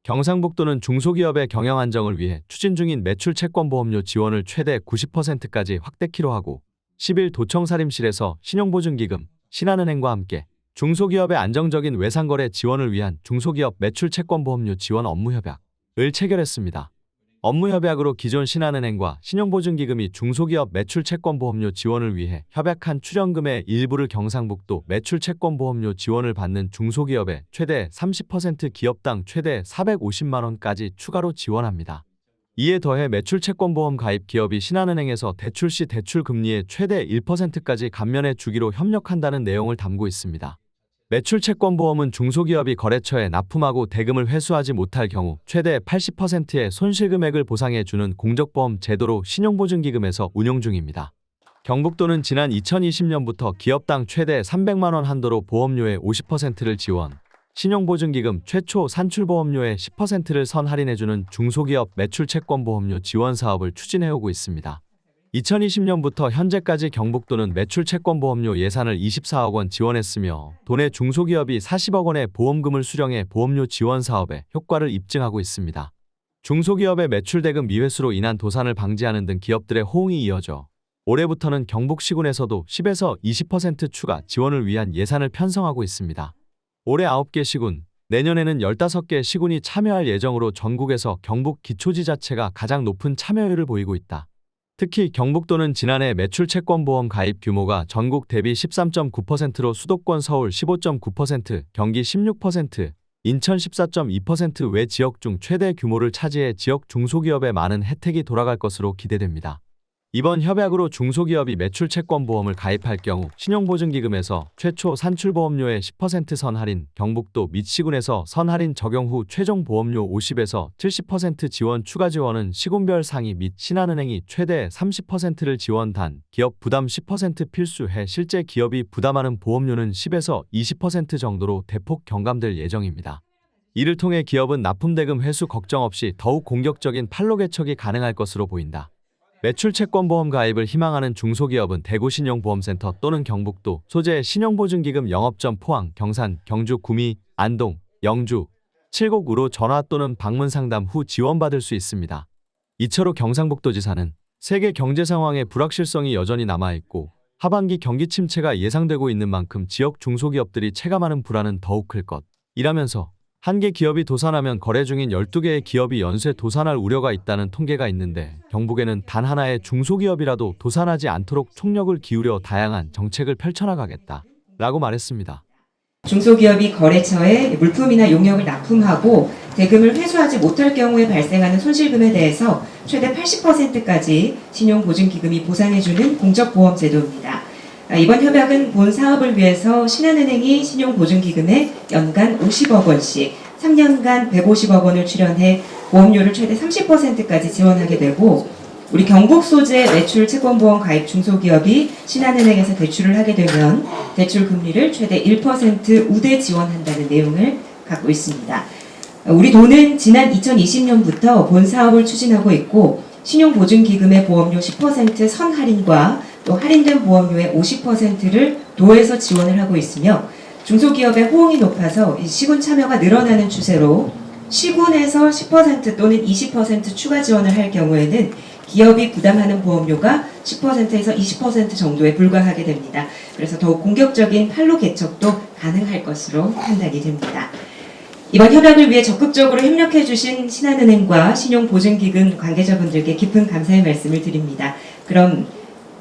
경상북도는 중소기업의 경영 안정을 위해 추진 중인 매출 채권보험료 지원을 최대 90%까지 확대키로 하고 10일 도청사림실에서 신용보증기금, 신한은행과 함께 중소기업의 안정적인 외상거래 지원을 위한 중소기업 매출 채권보험료 지원 업무협약을 체결했습니다. 업무협약으로 기존 신한은행과 신용보증기금이 중소기업 매출채권보험료 지원을 위해 협약한 출연금의 일부를 경상북도 매출채권보험료 지원을 받는 중소기업에 최대 30% 기업당 최대 450만 원까지 추가로 지원합니다. 이에 더해 매출채권보험 가입 기업이 신한은행에서 대출 시 대출 금리의 최대 1%까지 감면해 주기로 협력한다는 내용을 담고 있습니다. 매출채권보험은 중소기업이 거래처에 납품하고 대금을 회수하지 못할 경우 최대 80%의 손실금액을 보상해주는 공적보험 제도로 신용보증기금에서 운용 중입니다. 경북도는 지난 2020년부터 기업당 최대 300만 원 한도로 보험료의 50%를 지원, 신용보증기금 최초 산출보험료의 10%를 선할인해주는 중소기업 매출채권보험료 지원 사업을 추진해오고 있습니다. 2020년부터 현재까지 경북도는 매출채권보험료 예산을 24억 원 지원했으며 도내 중소기업이 40억 원의 보험금을 수령해 보험료 지원 사업에 효과를 입증하고 있습니다. 중소기업의 매출대금 미회수로 인한 도산을 방지하는 등 기업들의 호응이 이어져 올해부터는 경북시군에서도 10에서 20% 추가 지원을 위한 예산을 편성하고 있습니다. 올해 9개 시군, 내년에는 15개 시군이 참여할 예정으로 전국에서 경북 기초지자체가 가장 높은 참여율을 보이고 있다. 특히 경북도는 지난해 매출채권보험 가입 규모가 전국 대비 13.9%로 수도권 서울 15.9%, 경기 16%, 인천 14.2% 외 지역 중 최대 규모를 차지해 지역 중소기업에 많은 혜택이 돌아갈 것으로 기대됩니다. 이번 협약으로 중소기업이 매출채권보험을 가입할 경우 신용보증기금에서 최초 산출보험료의 10% 선할인, 경북도 및 시군에서 선할인 적용 후 최종 보험료 50에서 70% 지원 추가 지원은 시군별 상위 및 신한은행이 최대 30%를 지원 단, 기업 부담 10% 필수해 실제 기업이 부담하는 보험료는 10에서 20% 정도로 대폭 경감될 예정입니다. 이를 통해 기업은 납품대금 회수 걱정 없이 더욱 공격적인 판로 개척이 가능할 것으로 보인다. 매출채권보험 가입을 희망하는 중소기업은 대구신용보험센터 또는 경북도 소재 신용보증기금 영업점 포항, 경산, 경주, 구미, 안동, 영주, 칠곡으로 전화 또는 방문 상담 후 지원받을 수 있습니다. 이철호 경상북도지사는 세계 경제 상황의 불확실성이 여전히 남아있고 하반기 경기 침체가 예상되고 있는 만큼 지역 중소기업들이 체감하는 불안은 더욱 클 것이라면서 한 개 기업이 도산하면 거래 중인 12개의 기업이 연쇄 도산할 우려가 있다는 통계가 있는데 경북에는 단 하나의 중소기업이라도 도산하지 않도록 총력을 기울여 다양한 정책을 펼쳐나가겠다라고 말했습니다. 중소기업이 거래처에 물품이나 용역을 납품하고 대금을 회수하지 못할 경우에 발생하는 손실금에 대해서 최대 80%까지 신용보증기금이 보상해주는 공적보험 제도입니다. 이번 협약은 본 사업을 위해서 신한은행이 신용보증기금에 연간 50억 원씩 3년간 150억 원을 출연해 보험료를 최대 30%까지 지원하게 되고 우리 경북 소재 매출채권보험 가입 중소기업이 신한은행에서 대출을 하게 되면 대출 금리를 최대 1% 우대 지원한다는 내용을 갖고 있습니다. 우리 도는 지난 2020년부터 본 사업을 추진하고 있고 신용보증기금의 보험료 10% 선할인과 또 할인된 보험료의 50%를 도에서 지원을 하고 있으며 중소기업의 호응이 높아서 시군 참여가 늘어나는 추세로 시군에서 10% 또는 20% 추가 지원을 할 경우에는 기업이 부담하는 보험료가 10%에서 20% 정도에 불과하게 됩니다. 그래서 더욱 공격적인 판로 개척도 가능할 것으로 판단이 됩니다. 이번 협약을 위해 적극적으로 협력해 주신 신한은행과 신용보증기금 관계자분들께 깊은 감사의 말씀을 드립니다. 그럼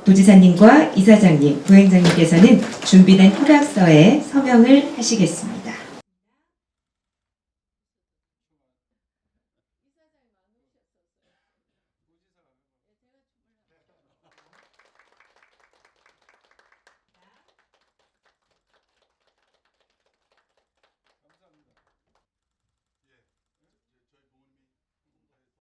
도지사님과 이사장님, 부행장님께서는 준비된 협약서에 서명을 하시겠습니다.